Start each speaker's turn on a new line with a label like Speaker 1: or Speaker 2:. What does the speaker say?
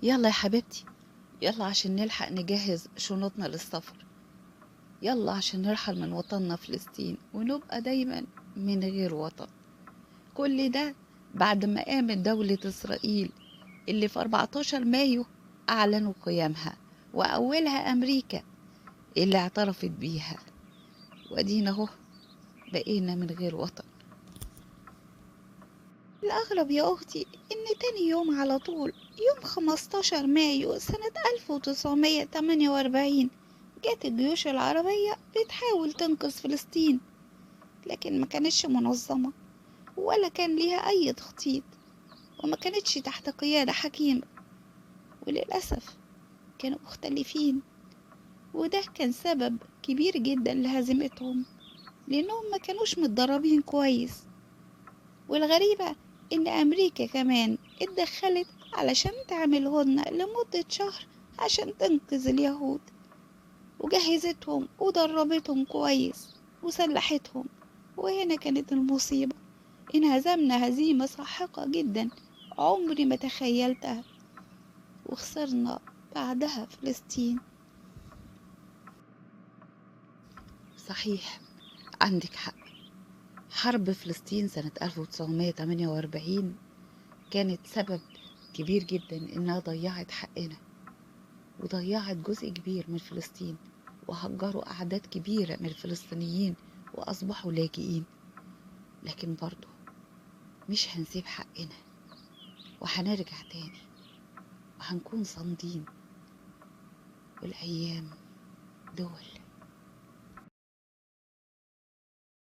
Speaker 1: يلا يا حبيبتي، يلا عشان نلحق نجهز شنطنا للسفر. يلا عشان نرحل من وطننا فلسطين ونبقى دايما من غير وطن. كل ده بعد ما قامت دولة إسرائيل اللي في 14 مايو أعلنوا قيامها، وأولها أمريكا اللي اعترفت بيها. وأدينا اهو بقينا من غير وطن. الأغرب يا أختي إن تاني يوم على طول، يوم 15 مايو سنة 1948، جت الجيوش العربية بتحاول تنقذ فلسطين، لكن ما كانتش منظمة ولا كان ليها أي تخطيط، وما كانتش تحت قيادة حكيمة، وللأسف كانوا مختلفين. وده كان سبب كبير جدا لهزيمتهم، لأنهم ما كانوش متدربين كويس. والغريبة إن أمريكا كمان اتدخلت علشان تعمل هدنة لمدة شهر عشان تنقذ اليهود، وجهزتهم ودربتهم كويس وسلحتهم. وهنا كانت المصيبة، انهزمنا هزيمة ساحقة جدا عمري ما تخيلتها، وخسرنا بعدها فلسطين. صحيح، عندك حق. حرب فلسطين سنة 1948 كانت سبب كبير جدا إنها ضيعت حقنا، وضيعت جزء كبير من فلسطين، وهجروا أعداد كبيرة من الفلسطينيين وأصبحوا لاجئين. لكن برضو مش هنسيب حقنا، وهنرجع تاني، وهنكون صامدين. والأيام دول